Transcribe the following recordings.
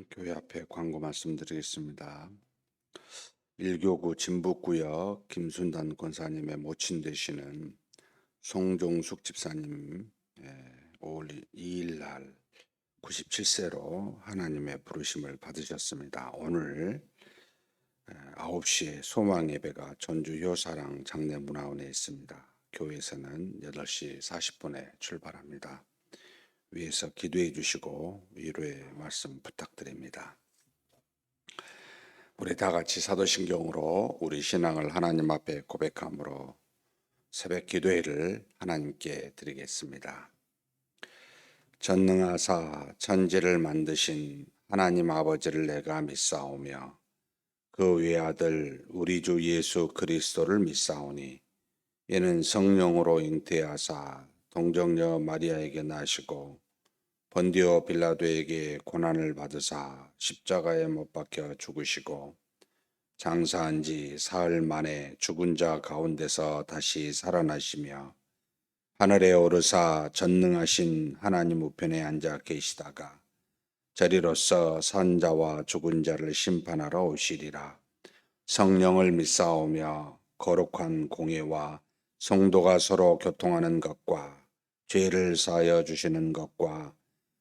교회 앞에 광고 말씀드리겠습니다. 일교구 진북구역 김순단 권사님의 모친 되시는 송종숙 집사님 5월 2일 날 97세로 하나님의 부르심을 받으셨습니다. 오늘 9시에 소망 예배가 전주 효사랑 장례문화원에 있습니다. 교회에서는 8시 40분에 출발합니다. 위에서 기도해 주시고 위로의 말씀 부탁드립니다. 우리 다 같이 사도신경으로 우리 신앙을 하나님 앞에 고백함으로 새벽 기도회를 하나님께 드리겠습니다. 전능하사 천지를 만드신 하나님 아버지를 내가 믿사오며 그 외아들 우리 주 예수 그리스도를 믿사오니 이는 성령으로 잉태하사 동정녀 마리아에게 나시고 본디오 빌라도에게 고난을 받으사 십자가에 못 박혀 죽으시고 장사한 지 사흘 만에 죽은 자 가운데서 다시 살아나시며 하늘에 오르사 전능하신 하나님 우편에 앉아 계시다가 저리로서 산 자와 죽은 자를 심판하러 오시리라. 성령을 믿사오며 거룩한 공예와 성도가 서로 교통하는 것과 죄를 사하여 주시는 것과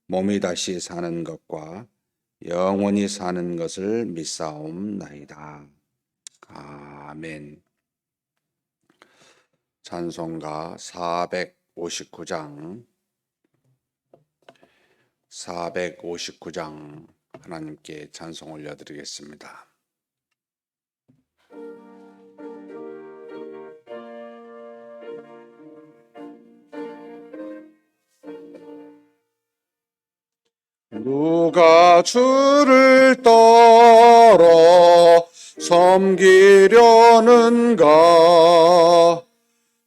몸이 다시 사는 것과 영원히 사는 것을 믿사옵나이다. 아멘. 찬송가 459장 하나님께 찬송 올려드리겠습니다. 누가 주를 따라 섬기려는가?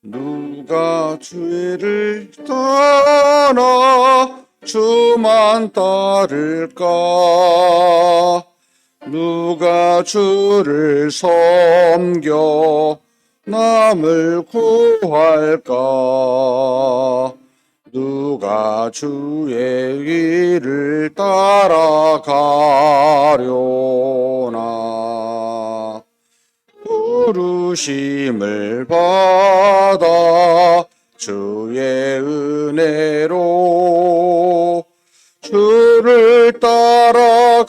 누가 죄를 떠나 주만 따를까? 누가 주를 섬겨 남을 구할까? 누가 주의 길을 따라가려나? 부르심을 받아 주의 은혜로 주를 따라가네.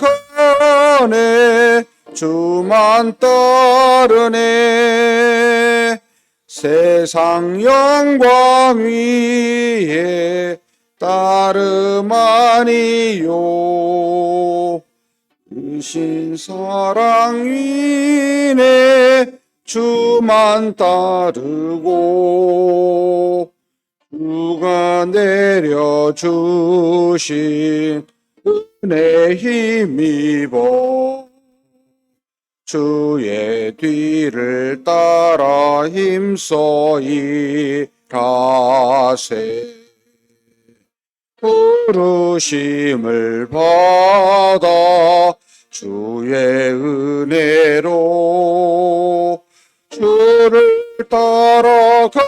주만 따르네. 세상 영광 위에 따름 아니요. 크신 사랑 위에 주만 따르고 주가 내려주신 은혜 힘입어 주의 뒤를 따라 힘써 일하세. 부르심을 받아 주의 은혜로 주를 따라가네.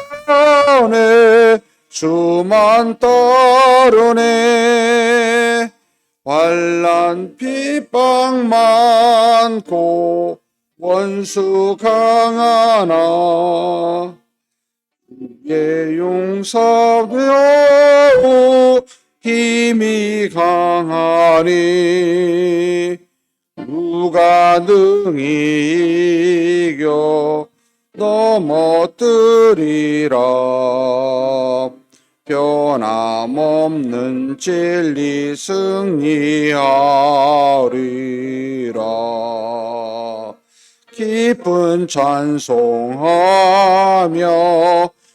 주만 따르네. 환난 핍박 많고 원수 강하나 주의 용서되어 힘이 강하니 누가 능히 이겨 넘어뜨리라. 변함없는 진리 승리하리라. 기쁜 찬송하며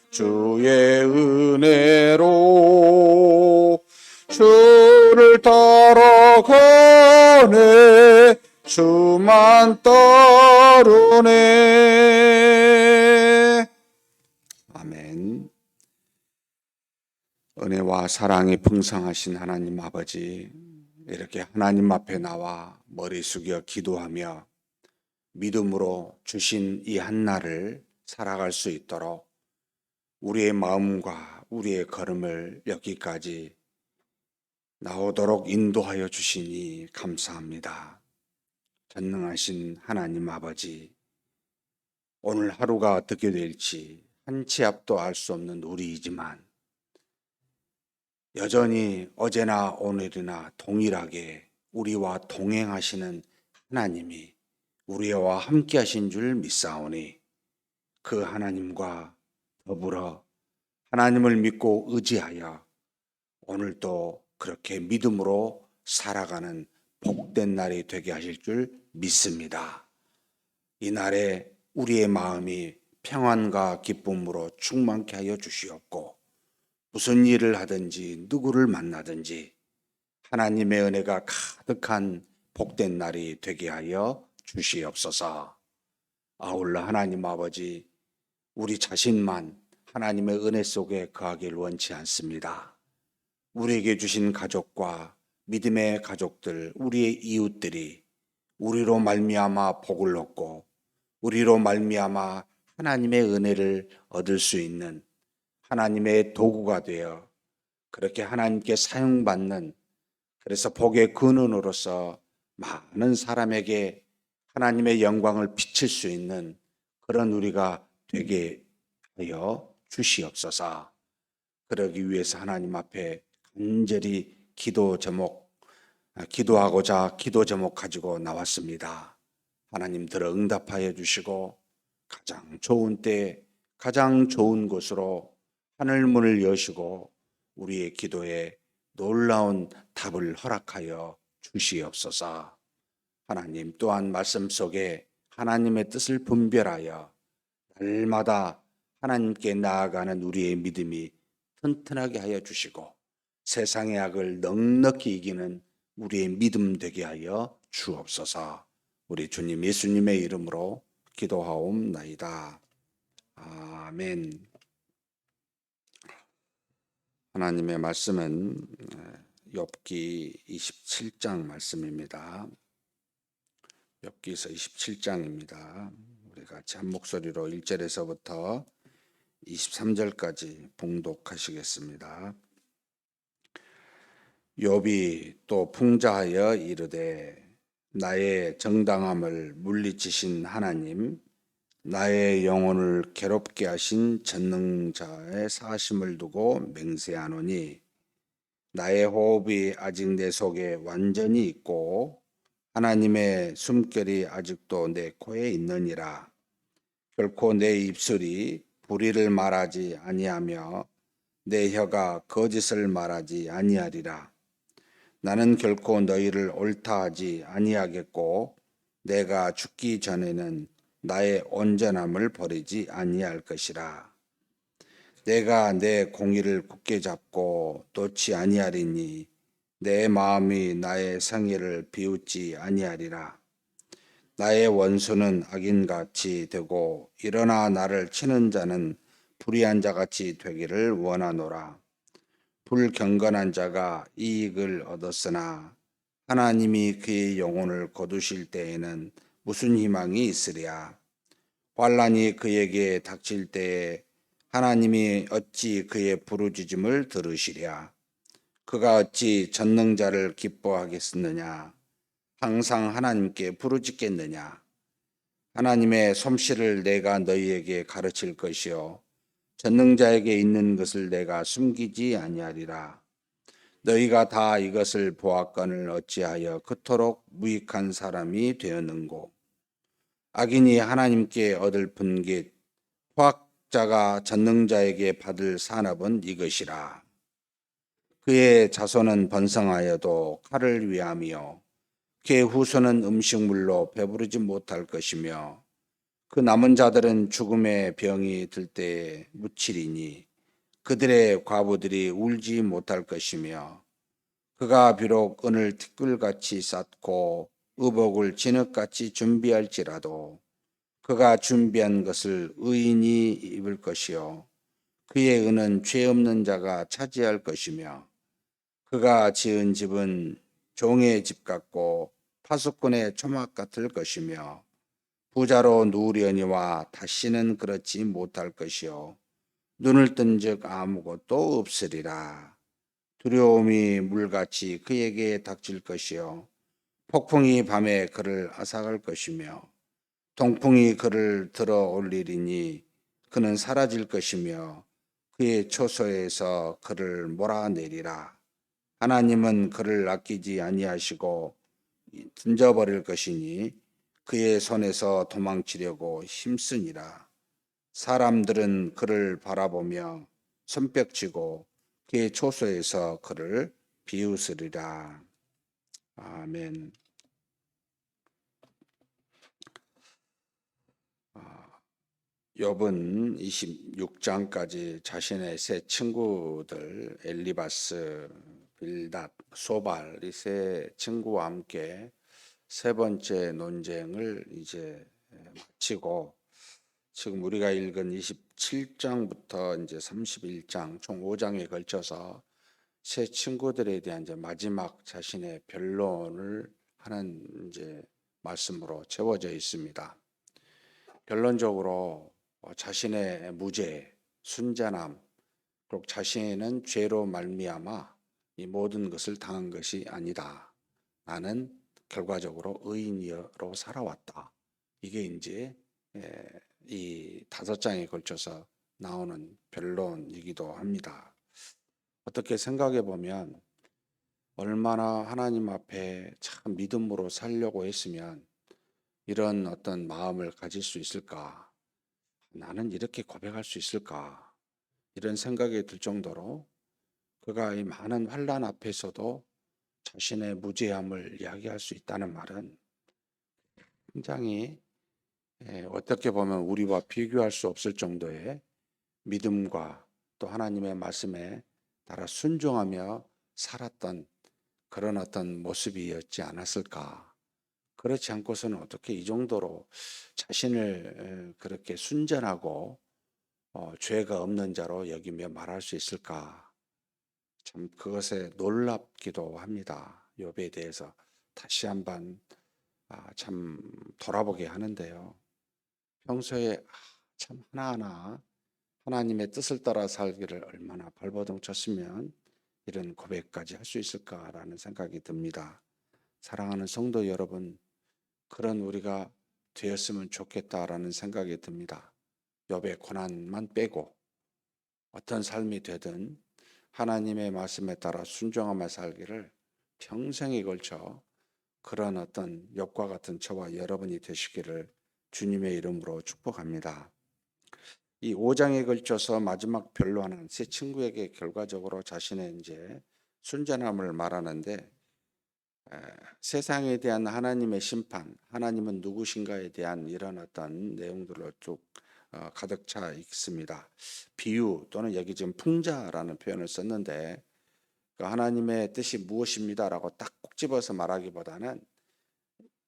주의 은혜로 주를 따라가네. 주만 따르네. 아멘. 은혜와 사랑이 풍성하신 하나님 아버지, 이렇게 하나님 앞에 나와 머리 숙여 기도하며 믿음으로 주신 이 한날을 살아갈 수 있도록 우리의 마음과 우리의 걸음을 여기까지 나오도록 인도하여 주시니 감사합니다. 전능하신 하나님 아버지, 오늘 하루가 어떻게 될지 한 치 앞도 알 수 없는 우리이지만 여전히 어제나 오늘이나 동일하게 우리와 동행하시는 하나님이 우리와 함께 하신 줄 믿사오니 그 하나님과 더불어 하나님을 믿고 의지하여 오늘도 그렇게 믿음으로 살아가는 복된 날이 되게 하실 줄 믿습니다. 이 날에 우리의 마음이 평안과 기쁨으로 충만케 하여 주시옵고 무슨 일을 하든지 누구를 만나든지 하나님의 은혜가 가득한 복된 날이 되게 하여 주시옵소서. 아울러 하나님 아버지, 우리 자신만 하나님의 은혜 속에 거하길 원치 않습니다. 우리에게 주신 가족과 믿음의 가족들, 우리의 이웃들이 우리로 말미암아 복을 얻고 우리로 말미암아 하나님의 은혜를 얻을 수 있는 하나님의 도구가 되어 그렇게 하나님께 사용받는, 그래서 복의 근원으로서 많은 사람에게 하나님의 영광을 비칠 수 있는 그런 우리가 되게 하여 주시옵소서. 그러기 위해서 하나님 앞에 간절히 기도하고자 기도 제목 가지고 나왔습니다. 하나님 들어 응답하여 주시고 가장 좋은 때 가장 좋은 곳으로 하늘문을 여시고 우리의 기도에 놀라운 답을 허락하여 주시옵소서. 하나님 또한 말씀 속에 하나님의 뜻을 분별하여 날마다 하나님께 나아가는 우리의 믿음이 튼튼하게 하여 주시고 세상의 악을 넉넉히 이기는 우리의 믿음 되게 하여 주옵소서. 우리 주님 예수님의 이름으로 기도하옵나이다. 아멘. 하나님의 말씀은 욥기 27장 말씀입니다. 욥기서 27장입니다. 우리 같이 한 목소리로 1절에서부터 23절까지 봉독하시겠습니다. 욥이 또 풍자하여 이르되 나의 정당함을 물리치신 하나님, 나의 영혼을 괴롭게 하신 전능자의 사심을 두고 맹세하노니 나의 호흡이 아직 내 속에 완전히 있고 하나님의 숨결이 아직도 내 코에 있느니라. 결코 내 입술이 불의를 말하지 아니하며 내 혀가 거짓을 말하지 아니하리라. 나는 결코 너희를 옳다하지 아니하겠고 내가 죽기 전에는 나의 온전함을 버리지 아니할 것이라. 내가 내 공의를 굳게 잡고 놓지 아니하리니 내 마음이 나의 성의를 비웃지 아니하리라. 나의 원수는 악인같이 되고 일어나 나를 치는 자는 불의한 자같이 되기를 원하노라. 불경건한 자가 이익을 얻었으나 하나님이 그의 영혼을 거두실 때에는 무슨 희망이 있으랴. 환난이 그에게 닥칠 때에 하나님이 어찌 그의 부르짖음을 들으시랴. 그가 어찌 전능자를 기뻐하겠느냐. 항상 하나님께 부르짖겠느냐. 하나님의 솜씨를 내가 너희에게 가르칠 것이요 전능자에게 있는 것을 내가 숨기지 아니하리라. 너희가 다 이것을 보았거늘 어찌하여 그토록 무익한 사람이 되었는고. 악인이 하나님께 얻을 분깃 포학자가 전능자에게 받을 산업은 이것이라. 그의 자손은 번성하여도 칼을 위함이요 그의 후손은 음식물로 배부르지 못할 것이며 그 남은 자들은 죽음의 병이 들 때에 묻히리니 그들의 과부들이 울지 못할 것이며 그가 비록 은을 티끌같이 쌓고 의복을 진흙같이 준비할지라도 그가 준비한 것을 의인이 입을 것이요 그의 은은 죄 없는 자가 차지할 것이며 그가 지은 집은 종의 집 같고 파수꾼의 초막 같을 것이며 부자로 누우려니와 다시는 그렇지 못할 것이요 눈을 뜬즉 아무것도 없으리라. 두려움이 물같이 그에게 닥칠 것이요 폭풍이 밤에 그를 앗아갈 것이며 동풍이 그를 들어 올리리니 그는 사라질 것이며 그의 초소에서 그를 몰아내리라. 하나님은 그를 아끼지 아니하시고 던져버릴 것이니 그의 손에서 도망치려고 힘쓰니라. 사람들은 그를 바라보며 손뼉치고 그의 초소에서 그를 비웃으리라. 아멘. 욥은 26장까지 자신의 세 친구들 엘리바스, 빌닷, 소발 이 세 친구와 함께 세 번째 논쟁을 이제 마치고 지금 우리가 읽은 27장부터 이제 31장 총 5장에 걸쳐서 세 친구들에 대한 이제 마지막 자신의 변론을 하는 이제 말씀으로 채워져 있습니다. 결론적으로 자신의 무죄, 순전함, 그리고 자신은 죄로 말미암아 이 모든 것을 당한 것이 아니다. 나는 결과적으로 의인으로 살아왔다. 이게 이제 이 5장에 걸쳐서 나오는 변론이기도 합니다. 어떻게 생각해 보면 얼마나 하나님 앞에 참 믿음으로 살려고 했으면 이런 어떤 마음을 가질 수 있을까? 나는 이렇게 고백할 수 있을까? 이런 생각이 들 정도로 그가 이 많은 환난 앞에서도 자신의 무죄함을 이야기할 수 있다는 말은 굉장히 어떻게 보면 우리와 비교할 수 없을 정도의 믿음과 또 하나님의 말씀에 따라 순종하며 살았던 그런 어떤 모습이었지 않았을까? 그렇지 않고서는 어떻게 이 정도로 자신을 그렇게 순전하고 죄가 없는 자로 여기며 말할 수 있을까? 참 그것에 놀랍기도 합니다. 욥에 대해서 다시 한번 참 돌아보게 하는데요. 평소에 참 하나하나 하나님의 뜻을 따라 살기를 얼마나 발버둥 쳤으면 이런 고백까지 할 수 있을까라는 생각이 듭니다. 사랑하는 성도 여러분, 그런 우리가 되었으면 좋겠다라는 생각이 듭니다. 욥의 고난만 빼고 어떤 삶이 되든 하나님의 말씀에 따라 순종하며 살기를 평생에 걸쳐 그런 어떤 욥과 같은 저와 여러분이 되시기를 주님의 이름으로 축복합니다. 이 5장에 걸쳐서 마지막 변론하는 세 친구에게 결과적으로 자신의 이제 순전함을 말하는데 세상에 대한 하나님의 심판, 하나님은 누구신가에 대한 이런 어떤 내용들을 쭉 가득 차 있습니다. 비유 또는 여기 지금 풍자라는 표현을 썼는데 그 하나님의 뜻이 무엇입니다라고 딱 꼭 집어서 말하기보다는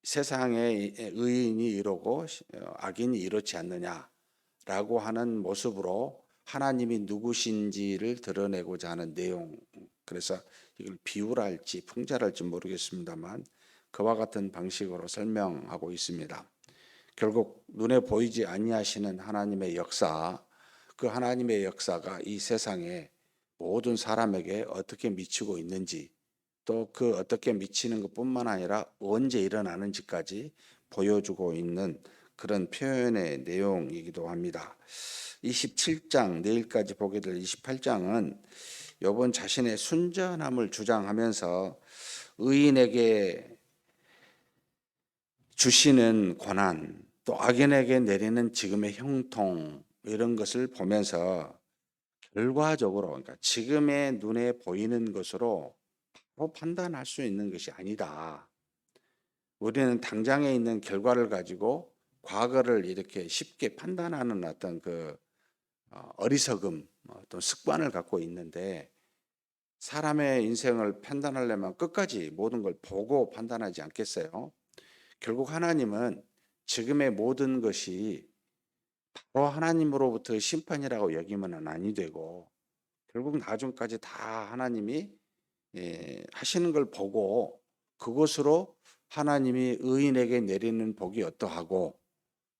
세상에 의인이 이루고 악인이 이렇지 않느냐라고 하는 모습으로 하나님이 누구신지를 드러내고자 하는 내용. 그래서 이걸 비유라 할지 풍자라 할지 모르겠습니다만 그와 같은 방식으로 설명하고 있습니다. 결국 눈에 보이지 아니하시는 하나님의 역사, 그 하나님의 역사가 이 세상에 모든 사람에게 어떻게 미치고 있는지, 또 그 어떻게 미치는 것뿐만 아니라 언제 일어나는지까지 보여주고 있는 그런 표현의 내용이기도 합니다. 27장, 내일까지 보게 될 28장은 욥은 자신의 순전함을 주장하면서 의인에게 주시는 고난, 또 악인에게 내리는 지금의 형통, 이런 것을 보면서 결과적으로, 그러니까 지금의 눈에 보이는 것으로 바로 판단할 수 있는 것이 아니다. 우리는 당장에 있는 결과를 가지고 과거를 이렇게 쉽게 판단하는 어떤 그 어리석음, 어떤 습관을 갖고 있는데, 사람의 인생을 판단하려면 끝까지 모든 걸 보고 판단하지 않겠어요? 결국 하나님은 지금의 모든 것이 바로 하나님으로부터 심판이라고 여기면 아니 되고, 결국 나중까지 다 하나님이 하시는 걸 보고 그것으로 하나님이 의인에게 내리는 복이 어떠하고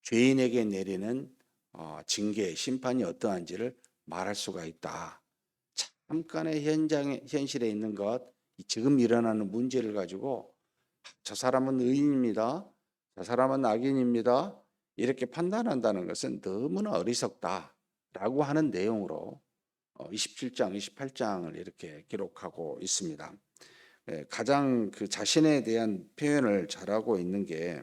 죄인에게 내리는 징계, 심판이 어떠한지를 말할 수가 있다. 잠깐의 현실에 있는 것, 지금 일어나는 문제를 가지고 저 사람은 의인입니다, 저 사람은 악인입니다, 이렇게 판단한다는 것은 너무나 어리석다라고 하는 내용으로 27장, 28장을 이렇게 기록하고 있습니다. 가장 그 자신에 대한 표현을 잘하고 있는 게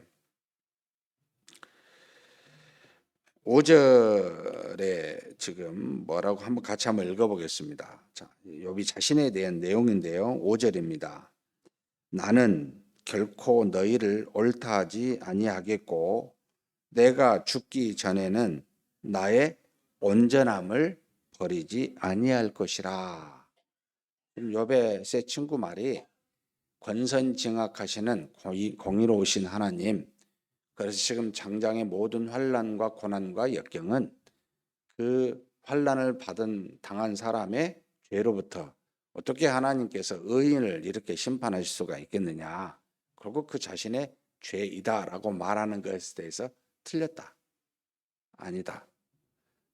5절에 지금 뭐라고 한번 같이 한번 읽어보겠습니다. 자, 욥이 자신에 대한 내용인데요. 5절입니다. 나는 결코 너희를 옳다 하지 아니하겠고 내가 죽기 전에는 나의 온전함을 버리지 아니할 것이라. 욥의 세 친구 말이 권선징악하시는 공의로우신 하나님, 그래서 지금 장장의 모든 환난과 고난과 역경은 그 환난을 당한 사람의 죄로부터 어떻게 하나님께서 의인을 이렇게 심판하실 수가 있겠느냐, 결국 그 자신의 죄이다라고 말하는 것에 대해서 틀렸다. 아니다.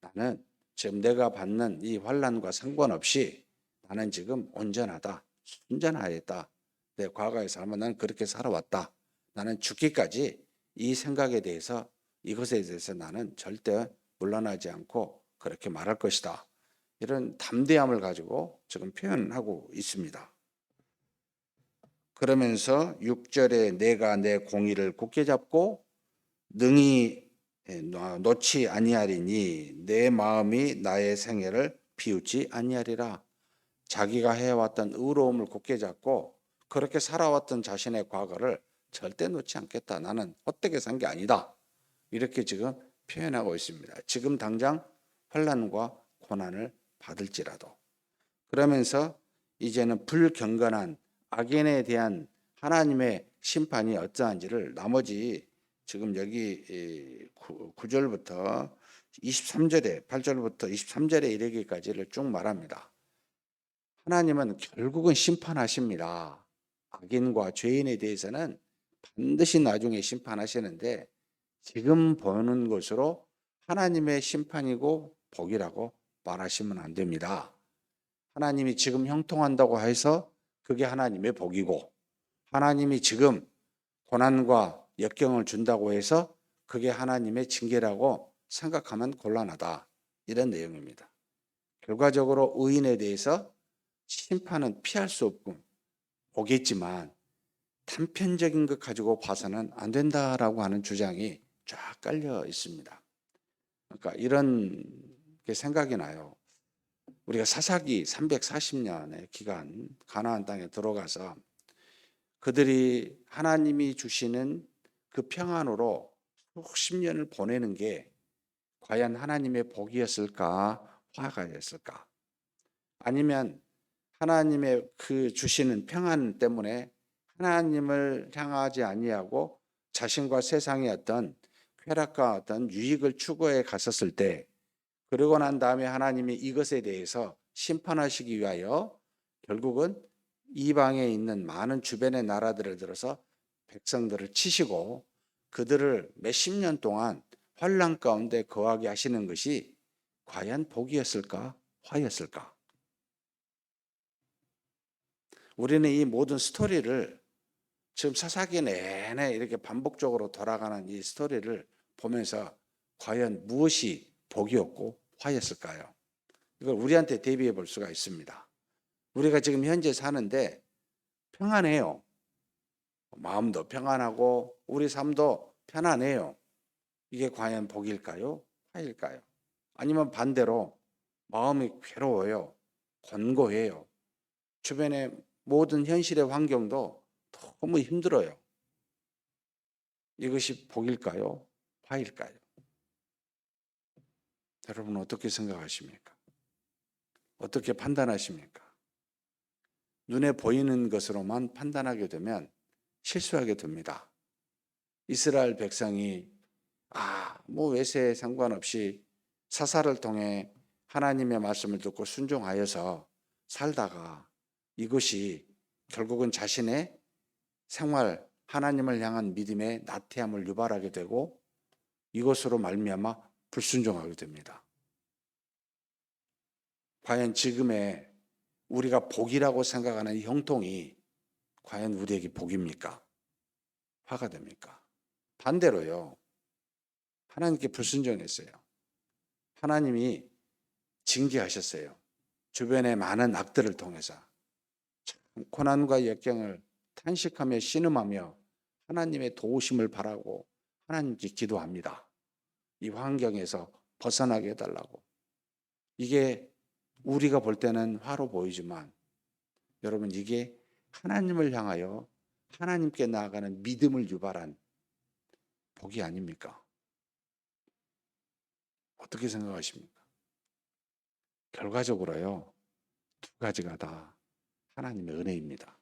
나는 지금 내가 받는 이 환난과 상관없이 나는 지금 온전하다, 순전하였다. 내 과거의 삶은 나는 그렇게 살아왔다. 나는 죽기까지 이 생각에 대해서, 이것에 대해서 나는 절대 물러나지 않고 그렇게 말할 것이다. 이런 담대함을 가지고 지금 표현하고 있습니다. 그러면서 6절에 내가 내 공의를 굳게 잡고 능히 놓지 아니하리니 내 마음이 나의 생애를 비웃지 아니하리라. 자기가 해왔던 의로움을 굳게 잡고 그렇게 살아왔던 자신의 과거를 절대 놓지 않겠다. 나는 헛되게 산 게 아니다. 이렇게 지금 표현하고 있습니다. 지금 당장 환난과 고난을 받을지라도. 그러면서 이제는 불경건한 악인에 대한 하나님의 심판이 어떠한지를 나머지 지금 여기 9절부터 23절에 8절부터 23절에 이르기까지를 쭉 말합니다. 하나님은 결국은 심판하십니다. 악인과 죄인에 대해서는 반드시 나중에 심판하시는데 지금 보는 것으로 하나님의 심판이고 복이라고 말하시면 안 됩니다. 하나님이 지금 형통한다고 해서 그게 하나님의 복이고, 하나님이 지금 고난과 역경을 준다고 해서 그게 하나님의 징계라고 생각하면 곤란하다. 이런 내용입니다. 결과적으로 의인에 대해서 심판은 피할 수 없고 오겠지만 단편적인 것 가지고 봐서는 안 된다라고 하는 주장이 쫙 깔려 있습니다. 그러니까 이런 게 생각이 나요. 우리가 사사기 340년의 기간 가나안 땅에 들어가서 그들이 하나님이 주시는 그 평안으로 수십 년을 보내는 게 과연 하나님의 복이었을까, 화가였을까? 아니면 하나님의 그 주시는 평안 때문에 하나님을 향하지 아니하고 자신과 세상의 어떤 쾌락과 어떤 유익을 추구해 갔었을 때, 그러고 난 다음에 하나님이 이것에 대해서 심판하시기 위하여 결국은 이방에 있는 많은 주변의 나라들을 들어서 백성들을 치시고 그들을 몇십 년 동안 환난 가운데 거하게 하시는 것이 과연 복이었을까, 화였을까? 우리는 이 모든 스토리를 지금 사사기 내내 이렇게 반복적으로 돌아가는 이 스토리를 보면서 과연 무엇이 복이었고 화였을까요? 이걸 우리한테 대비해 볼 수가 있습니다. 우리가 지금 현재 사는데 평안해요. 마음도 평안하고 우리 삶도 편안해요. 이게 과연 복일까요? 화일까요? 아니면 반대로 마음이 괴로워요. 곤고해요. 주변의 모든 현실의 환경도 너무 힘들어요. 이것이 복일까요? 화일까요? 여러분 어떻게 생각하십니까? 어떻게 판단하십니까? 눈에 보이는 것으로만 판단하게 되면 실수하게 됩니다. 이스라엘 백성이 뭐 외세에 상관없이 사사를 통해 하나님의 말씀을 듣고 순종하여서 살다가 이것이 결국은 자신의 생활, 하나님을 향한 믿음의 나태함을 유발하게 되고 이것으로 말미암아 불순종하게 됩니다. 과연 지금의 우리가 복이라고 생각하는 이 형통이 과연 우리에게 복입니까? 화가 됩니까? 반대로요. 하나님께 불순종했어요. 하나님이 징계하셨어요. 주변의 많은 악들을 통해서 고난과 역경을 탄식하며 신음하며 하나님의 도우심을 바라고 하나님께 기도합니다. 이 환경에서 벗어나게 해달라고. 이게 우리가 볼 때는 화로 보이지만 여러분 이게 하나님을 향하여 하나님께 나아가는 믿음을 유발한 복이 아닙니까? 어떻게 생각하십니까? 결과적으로요. 두 가지가 다 하나님의 은혜입니다.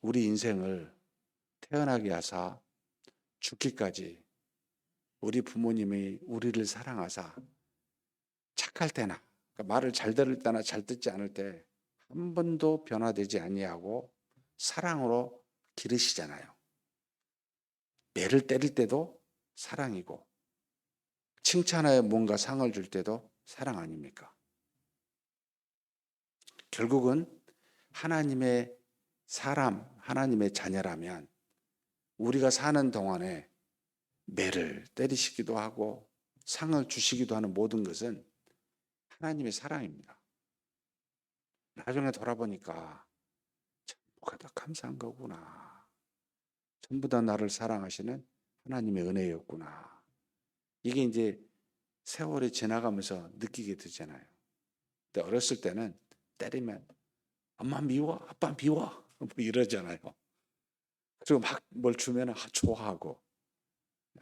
우리 인생을 태어나게 하사 죽기까지 우리 부모님이 우리를 사랑하사 착할 때나 그러니까 말을 잘 들을 때나 잘 듣지 않을 때 한 번도 변화되지 아니하고 사랑으로 기르시잖아요. 매를 때릴 때도 사랑이고 칭찬하여 뭔가 상을 줄 때도 사랑 아닙니까? 결국은 하나님의 사람, 하나님의 자녀라면 우리가 사는 동안에 매를 때리시기도 하고 상을 주시기도 하는 모든 것은 하나님의 사랑입니다. 나중에 돌아보니까 뭐가 다 감사한 거구나. 전부 다 나를 사랑하시는 하나님의 은혜였구나. 이게 이제 세월이 지나가면서 느끼게 되잖아요. 근데 어렸을 때는 때리면 엄마 미워, 아빠 미워 뭐 이러잖아요. 그리고 막 뭘 주면 좋아하고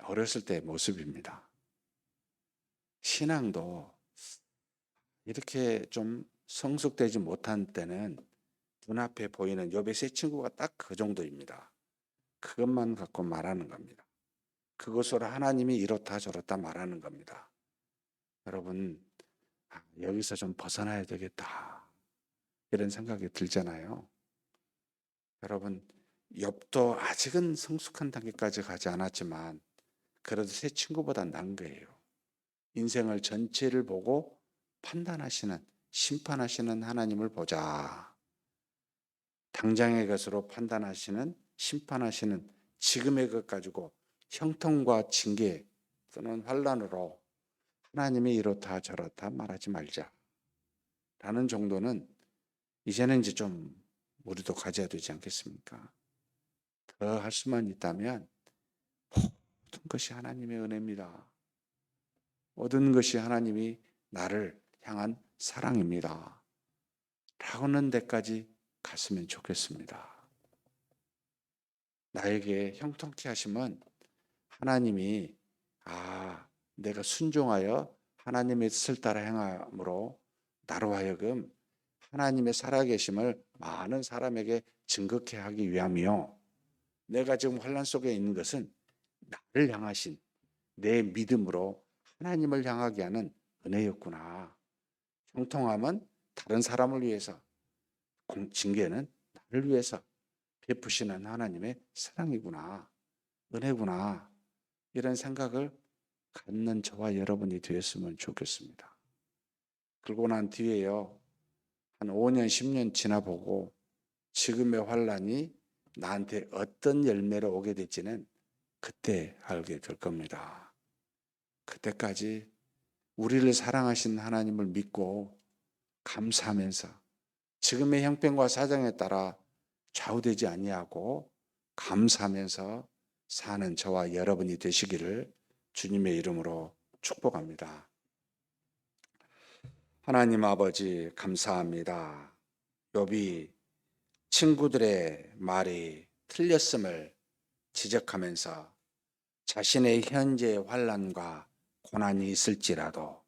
어렸을 때의 모습입니다. 신앙도 이렇게 좀 성숙되지 못한 때는 눈앞에 보이는 옆에 새 친구가 딱 그 정도입니다. 그것만 갖고 말하는 겁니다. 그것으로 하나님이 이렇다 저렇다 말하는 겁니다. 여러분 여기서 좀 벗어나야 되겠다 이런 생각이 들잖아요. 여러분 욥도 아직은 성숙한 단계까지 가지 않았지만 그래도 새 친구보다 나은 거예요. 인생을 전체를 보고 판단하시는 심판하시는 하나님을 보자. 당장의 것으로 판단하시는 심판하시는 지금의 것 가지고 형통과 징계 또는 환난으로 하나님이 이렇다 저렇다 말하지 말자 라는 정도는 이제는 이제 좀 우리도 가져야 되지 않겠습니까? 더 할 수만 있다면 모든 것이 하나님의 은혜입니다. 모든 것이 하나님이 나를 향한 사랑입니다. 라는 데까지 갔으면 좋겠습니다. 나에게 형통케 하심은 하나님이 내가 순종하여 하나님의 뜻을 따라 행함으로 나로 하여금 하나님의 살아계심을 많은 사람에게 증거케 하기 위함이요. 내가 지금 환난 속에 있는 것은 나를 향하신 내 믿음으로 하나님을 향하게 하는 은혜였구나. 형통함은 다른 사람을 위해서, 징계는 나를 위해서 베푸시는 하나님의 사랑이구나, 은혜구나. 이런 생각을 갖는 저와 여러분이 되었으면 좋겠습니다. 그러고 난 뒤에요, 한 5년, 10년 지나보고 지금의 환란이 나한테 어떤 열매로 오게 될지는 그때 알게 될 겁니다. 그때까지 우리를 사랑하신 하나님을 믿고 감사하면서 지금의 형편과 사정에 따라 좌우되지 아니하고 감사하면서 사는 저와 여러분이 되시기를 주님의 이름으로 축복합니다. 하나님 아버지 감사합니다. 욥이 친구들의 말이 틀렸음을 지적하면서 자신의 현재 환난과 고난이 있을지라도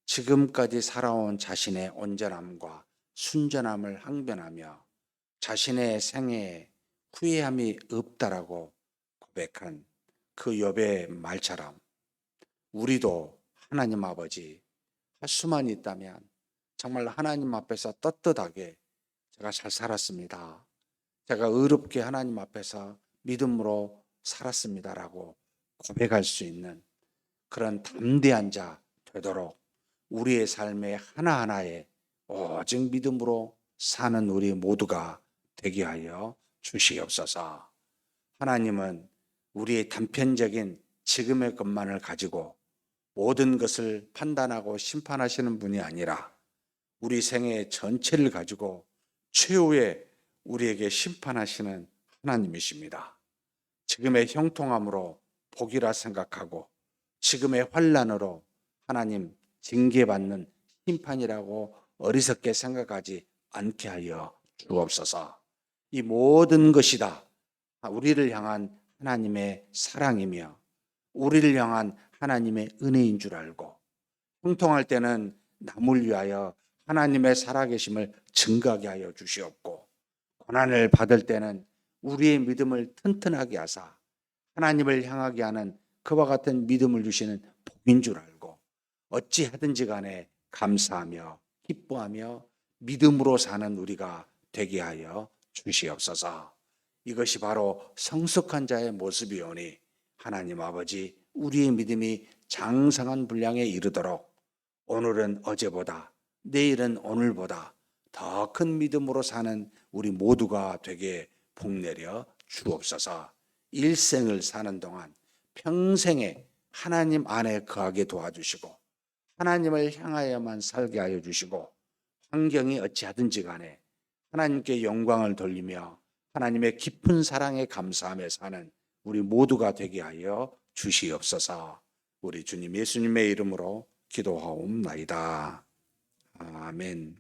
지금까지 살아온 자신의 온전함과 순전함을 항변하며 자신의 생애에 후회함이 없다라고 고백한 그 욥의 말처럼 우리도 하나님 아버지 할 수만 있다면 정말 하나님 앞에서 떳떳하게 제가 잘 살았습니다, 제가 의롭게 하나님 앞에서 믿음으로 살았습니다라고 고백할 수 있는 그런 담대한 자 되도록 우리의 삶의 하나하나에 오직 믿음으로 사는 우리 모두가 되게 하여 주시옵소서. 하나님은 우리의 단편적인 지금의 것만을 가지고 모든 것을 판단하고 심판하시는 분이 아니라 우리 생애 전체를 가지고 최후의 우리에게 심판하시는 하나님이십니다. 지금의 형통함으로 복이라 생각하고 지금의 환난으로 하나님 징계받는 심판이라고 어리석게 생각하지 않게 하여 주옵소서. 이 모든 것이 다 우리를 향한 하나님의 사랑이며 우리를 향한 하나님의 은혜인 줄 알고 형통할 때는 남을 위하여 하나님의 살아계심을 증거하게 하여 주시옵고 고난을 받을 때는 우리의 믿음을 튼튼하게 하사 하나님을 향하게 하는 그와 같은 믿음을 주시는 복인 줄 알고 어찌하든지 간에 감사하며 기뻐하며 믿음으로 사는 우리가 되게 하여 주시옵소서. 이것이 바로 성숙한 자의 모습이오니 하나님 아버지 우리의 믿음이 장성한 분량에 이르도록 오늘은 어제보다 내일은 오늘보다 더 큰 믿음으로 사는 우리 모두가 되게 복내려 주옵소서. 일생을 사는 동안 평생에 하나님 안에 거하게 도와주시고 하나님을 향하여만 살게 하여 주시고 환경이 어찌하든지 간에 하나님께 영광을 돌리며 하나님의 깊은 사랑에 감사하며 사는 우리 모두가 되게 하여 주시옵소서. 우리 주님 예수님의 이름으로 기도하옵나이다. 아멘.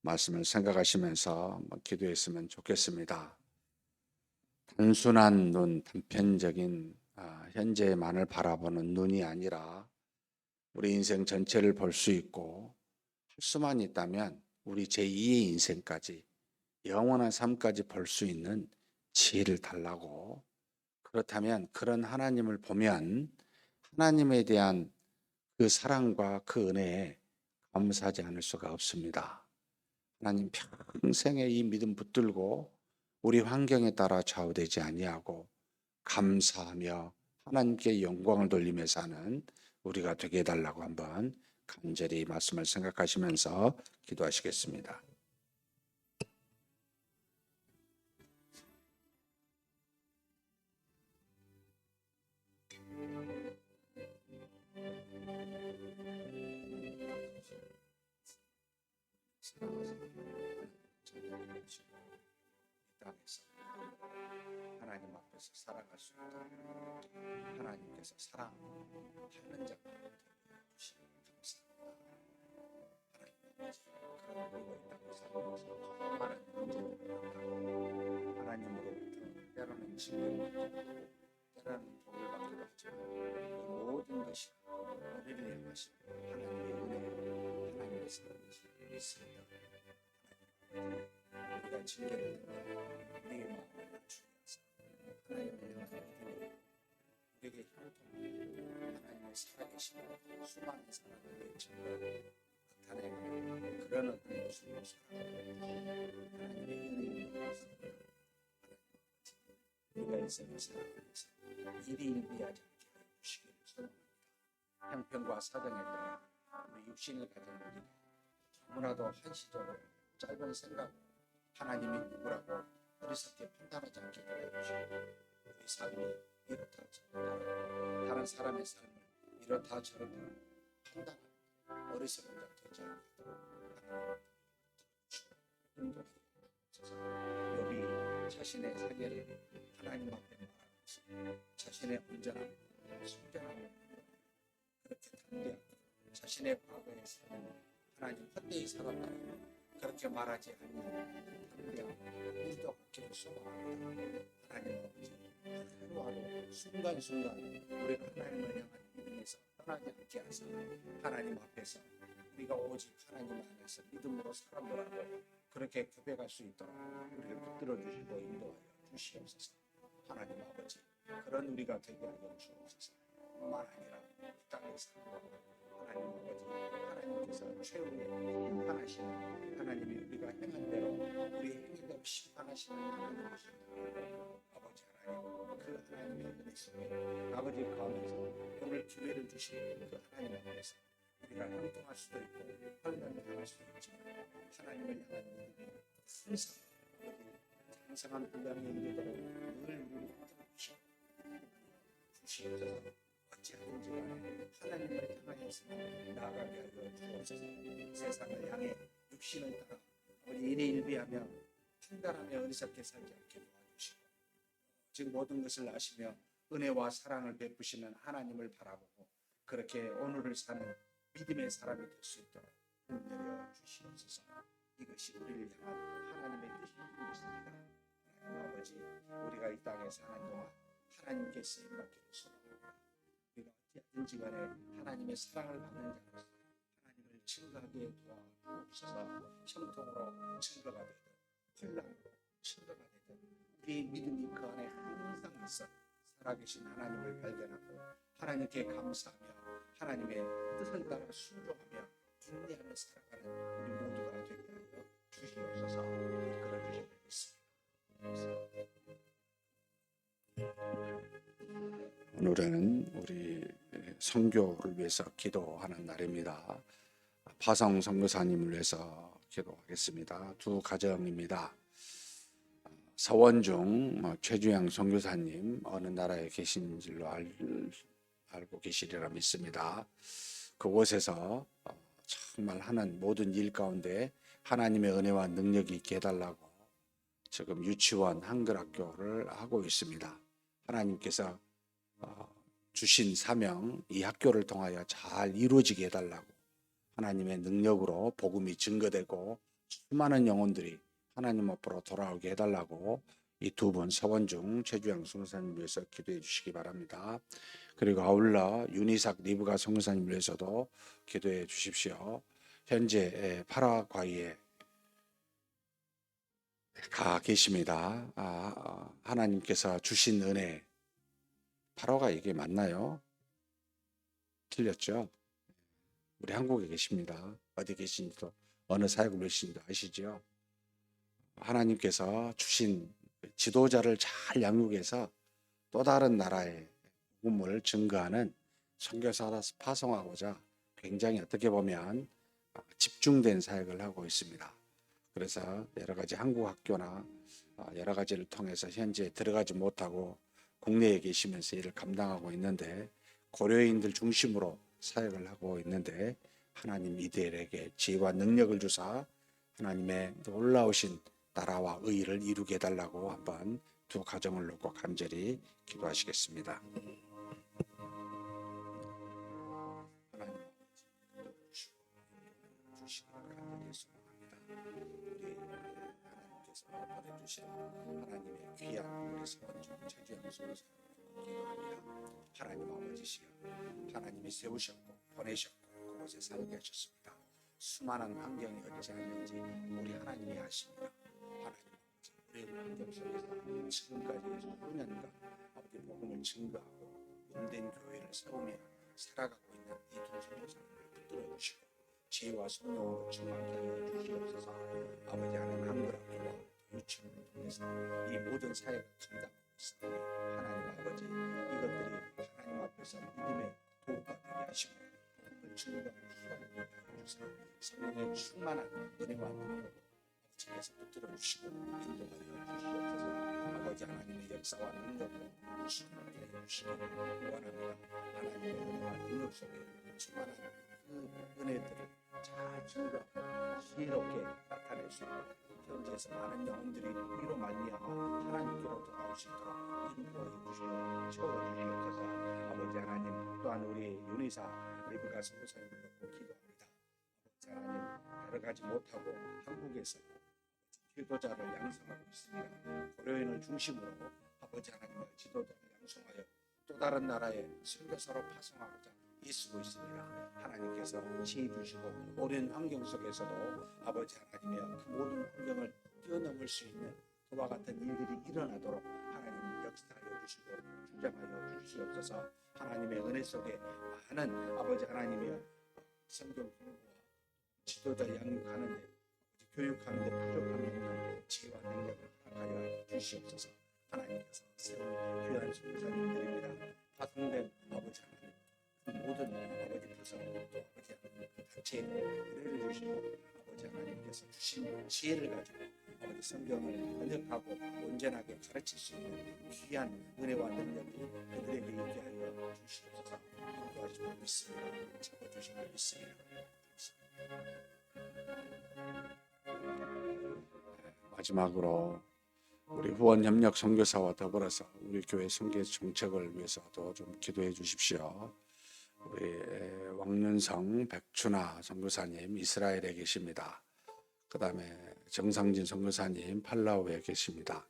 말씀을 생각하시면서 기도했으면 좋겠습니다. 단순한 눈, 단편적인 현재만을 바라보는 눈이 아니라 우리 인생 전체를 볼 수 있고 할 수만 있다면 우리 제2의 인생까지 영원한 삶까지 볼 수 있는 지혜를 달라고. 그렇다면 그런 하나님을 보면 하나님에 대한 그 사랑과 그 은혜에 감사하지 않을 수가 없습니다. 하나님 평생에 이 믿음 붙들고 우리 환경에 따라 좌우되지 아니하고 감사하며 하나님께 영광을 돌리며 사는 우리가 되게 해달라고 한번 간절히 말씀을 생각하시면서 기도하시겠습니다. 하나님 앞에서 살아갈 수 있도록 하나님께서 사랑하는 자가 되시니 감사합니다. 하나님 있다고 살면서 많은 문제를 하나님으로부터 때로는 징계를 받고 특별한 복을 받기도 하지만 이 모든 것이 우리를 향하신 하나님의 은혜, 하나님의 사랑이시 있습니다. 우리가 징계를 듣는 우리의 마음을 낮추게 하사 하나님을 향한 믿음으로 우리에게 형통하는 하나님의 살아계심을 수많은 사람들의 증거를 나타내는 그런 어떤 모습으로 살아가고 하나님의 은혜를 있습니다. 우리가 인생을 살아가면서 일이 일비하지 않게 해주시기를 소원합니다. 형편과 사정에 따라 우리 육신을 가진 우리는 너무나도 한시적으로 짧은 생각 하나님이 누구라고 어리석게 판단하지 않게 해주시고 우리 삶이 이렇다 저렇다 다른 사람의 삶을 이렇다 저렇다 판단하는 어리석은 자 되지 않도록 하나님 인도하여 주셔서 욥이 자신의 세계를 하나님 앞에 말하면서 자신의 온전함, 순전함을 그렇게 담대하고 자신의 과거의 삶을 하나님 헛되이 살았다고 그렇게 말하지 않는 담대함, 우리도 갖기를 소망합니다. 하나님 아버지 하루하루 순간순간 우리가 하나님을 향한 믿음에서 떠나지 않게 하사 하나님 앞에서 우리가 오직 하나님 안에서 믿음으로 살아보라고 그렇게 고백할 수 있도록 우리를 붙들어 주시고 인도하여 주시옵소서. 하나님 아버지 그런 우리가 되게 하여 주옵소서. 뿐만 아니라 이 땅에 살고 하나님 아버지 하나님께서 최후의 심판하시는 하나님이 우리가 행한 대로 우리 행위대로 심판하시는 하나님이십니다. 아버지 하나님 그 하나님의 은혜 속에 아버지 가운데서 오늘 기회를 주신 그 하나님 앞에서 우리가 형통할 수도 있고 환난을 당할 수도 있지만 하나님을 향한 믿음이 항상 장성한 분량에 이르도록 늘 우리 주시옵소서. 어찌하든지 간에 하나님을 향하여서 나아가게 하여 주옵소서. 세상을 향해 육신을 따라 우리 일에 일비하며 판단하며 어리석게 살지 않게 도와주시고 즉 모든 것을 아시며 은혜와 사랑을 베푸시는 하나님을 바라보고 그렇게 오늘을 사는 믿음의 사람이 될 수 있도록 힘내려 주시옵소서. 이것이 우리를 향한 하나님의 뜻입니다. 하나님 아버지 우리가 이 땅에 사는 동안 하나님께 쓰임받기를 소망합니다. 우리가 어찌하든지 간에 하나님의 사랑을 받는 자로서 하나님을 증거하게 도와주옵소서. 형통으로 증거가 되든 혼란으로 증거가 되든 우리의 믿음이 그 안에 항상 있어 살아계신 하나님을 발견하고 하나님께 감사하며 하나님의 뜻을 따라 순종하며 인내하며 살아가는 우리 모두가 되게 하여 주시옵소서. 이끌어 주시길 믿습니다. 오늘은 우리 선교를 위해서 기도하는 날입니다. 파성 선교사님을 위해서 기도하겠습니다. 두 가정입니다. 서원중 최주영 선교사님 어느 나라에 계신 줄로 알고 계시리라 믿습니다. 그곳에서 정말 하는 모든 일 가운데 하나님의 은혜와 능력이 있게 해달라고 지금 유치원 한글학교를 하고 있습니다. 하나님께서 주신 사명 이 학교를 통하여 잘 이루어지게 해달라고 하나님의 능력으로 복음이 증거되고 수많은 영혼들이 하나님 앞으로 돌아오게 해달라고 이 두 분 서원중 최주영 선교사님 위해서 기도해 주시기 바랍니다. 그리고 아울러 윤희삭 리브가 선교사님 위해서도 기도해 주십시오. 현재 파라과이에 가 계십니다. 하나님께서 주신 은혜 파라과이 이게 맞나요? 틀렸죠? 우리 한국에 계십니다. 어디 계신지도 어느 사역을 계신지도 아시죠? 하나님께서 주신 지도자를 잘 양육해서 또 다른 나라의 복음을 증거하는 선교사로 파송하고자 굉장히 어떻게 보면 집중된 사역을 하고 있습니다. 그래서 여러 가지 한국 학교나 여러 가지를 통해서 현재 들어가지 못하고 국내에 계시면서 일을 감당하고 있는데 고려인들 중심으로 사역을 하고 있는데 하나님 이들에게 지혜와 능력을 주사 하나님의 놀라우신 나라와 의를 이루게 해달라고 한번 두 가정을 놓고 간절히 기도하시겠습니다. 하나님 주시기를 간절히 소망합니다. 우리 하나님께서 보내주신 하나님의 귀한 우리 서원중 최주영 선교사님 기도합니다. 하나님 아버지시여, 하나님이 세우셨고 보내셨고 그곳에 살게 하셨습니다. 수많은 환경이 어찌 않는지 우리 하나님이 아십니다. 하나님 아버지, 우리의 환경 속에서 지금까지 수년간 아버지 복음을 증거하고 몸된 교회를 세우며 살아가고 있는 이 두 선교사님을 붙들어 주시고 지혜와 성령으로 충만케 하여 주시옵소서. 아버지 하나님 한글학교와 유치원을 통해서 이 모든 사역을 감당하고 있사오니 하나님 아버지, 이것들이 하나님 앞에서 믿음의 도구가 되게 하시고 복음을 증거하는 수단이 되게 하여 주사 성령의 충만한 은혜와 능력으로 아버지께서 붙들어 주시고 인도하여 주시옵소서. 아버지 하나님의 역사와 능력으로 충만케 하여 주시기 원합니다. 하나님의 은혜와 능력 속에 충만한 그 은혜들을 잘 증거하고 지혜롭게 나타낼 수 있고 현지에서 많은 영혼들이 우리로 말미암아 하나님께로 돌아올 수 있도록 인도해 주시고 채워주시옵소서. 아버지 하나님, 또한 우리 윤의사 리브가 선교사님을 놓고 기도합니다. 아버지 하나님, 걸어가지 못하고 한국에서 지도자를 양성하고 있습니다. 고려인을 중심으로 아버지 하나님의 지도자를 양성하여 또 다른 나라에 선교사로 파송하고자 애쓰고 있습니다. 하나님께서 지혜 주시고 어려운 환경 속에서도 아버지 하나님의 그 모든 환경을 뛰어넘을 수 있는 그와 같은 일들이 일어나도록 하나님 역사하여 주시고 주장하여 주시옵소서. 하나님의 은혜 속에 많은 아버지 하나님의 성경 공부와 지도자 양육하는데 교육하는데 부족함이 있는 지혜와 능력을 허락하여 주시옵소서. 하나님께서 세운 귀한 선교사님들입니다. 파송된 아버지 하나님, 그 모든 아버지 부서 또 아버지 하나님 그 단체에 은혜를 주시고 아버지 하나님께서 주신 지혜를 가지고 아버지 성경을 번역하고 온전하게 가르칠 수 있는 귀한 은혜와 능력이 그들에게 있게 하여 주시옵소서. 인도하심을 믿습니다. 잡아주심을 믿습니다. 마지막으로 우리 후원협력 선교사와 더불어서 우리 교회 선교 정책을 위해서도 좀 기도해 주십시오. 우리 왕윤성 백춘아 선교사님 이스라엘에 계십니다. 그 다음에 정상진 선교사님 팔라우에 계십니다.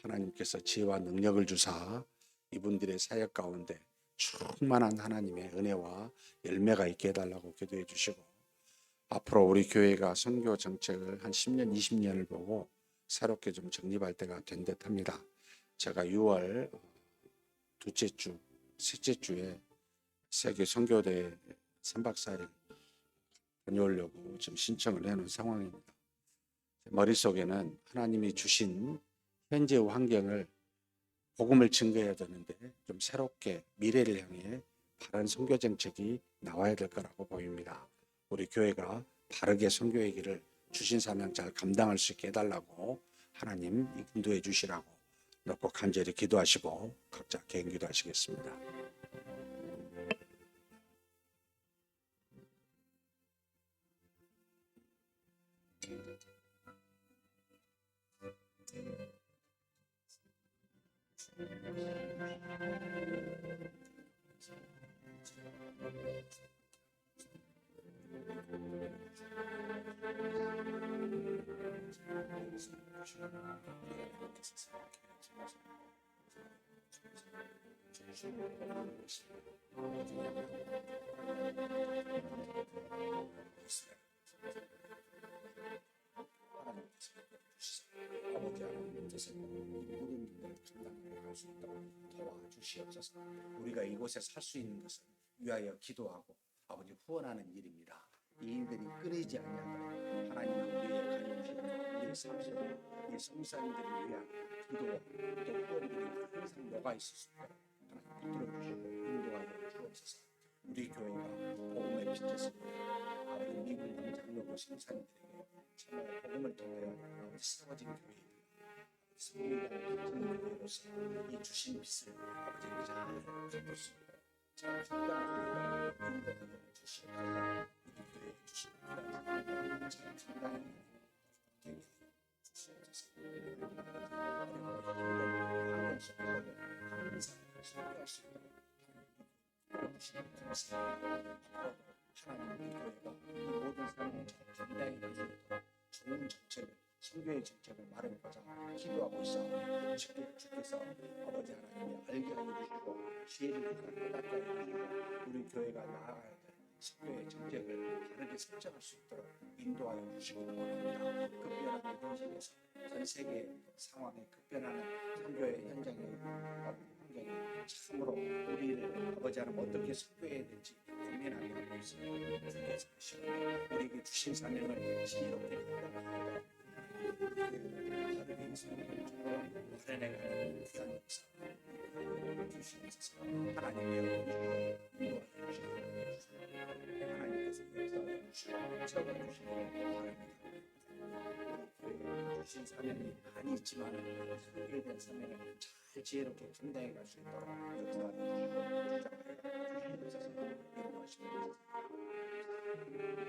하나님께서 지혜와 능력을 주사 이분들의 사역 가운데 충만한 하나님의 은혜와 열매가 있게 해달라고 기도해 주시고, 앞으로 우리 교회가 선교 정책을 한 10년, 20년을 보고 새롭게 좀 정립할 때가 된 듯합니다. 제가 6월 둘째 주, 셋째 주에 세계 선교대 3박 4일 다녀오려고 지금 신청을 해놓은 상황입니다. 머릿속에는 하나님이 주신 현재의 환경을 복음을 증거해야 되는데 좀 새롭게 미래를 향해 바른 선교 정책이 나와야 될 거라고 보입니다. 우리 교회가 바르게 선교의 길을 주신 사명 잘 감당할 수 있게 해달라고 하나님 인도해 주시라고 놓고 간절히 기도하시고 각자 개인 기도하시겠습니다. 아버지 하나님의 뜻을 모든 일들을 감당할 수 있도록 도와주시옵소서. 우리가 이곳에 살 수 있는 것은 위하여 기도하고 아버지 후원하는 일입니다. 이 일들이 끊이지 아니하도록 하나님은 우리의 간용심과 우리의 삶 속에 이 성사님들을 위한 기도와 또 후원들이 항상 녹아 있을 수 있도록 하나님 붙들어주시고 인도하여 주옵소서. 우리 교회가 복음의 빛에서 아버지 미국 장로교 성사님들에게 참으로 복음을 통하여 세워진 교회입니다. 성리가 같은 교회로서 이 주신 빛을 아버지께 잘 갚을 수 있도록 잘 감당하여 인도하여 주시옵소서. 우리 교회에 주신 귀한 잘 감당하여 되게 주시옵소서. 환경 속에서 항상 선교할 수 있도록 주시옵소서. 앞으로도 하나님 우리 교회가 이 모든 사람을 잘 감당해 줄 수 있도록 좋은 정책을 선교의 정책을 마련하고자 기도하고 있사오니 주께서 아버지 하나님이 알게 하여 주시고 지혜를 깨닫게 하여 주시고 우리 교회가 나아가야 될 식교의 정책을 바르게 설정할 수 있도록 인도하여 주시기 원합니다. 급변하는 현실에서 전 세계 상황에 급변하는 선교의 현장의 환경이 참으로 우리를 아버지 하나님 어떻게 선교해야 될지 고민하게 하고 있습니다. 주께서 하시고 우리에게 주신 사명을 지혜롭게 감당하도록 하나님의 성령을 발현해가는 귀한 역사 주시옵소서. 하나님의 인도하여 주시옵소서. 하나님께서 역사하여 주시고 채워주시기 바랍니다. 주신 사명이 많이 있지만 선교에 대한 사명을 잘 지혜롭게 감당해 갈 수 있도록 역사하여 주시고 주장하여 주시옵소서. 인도하시옵소서.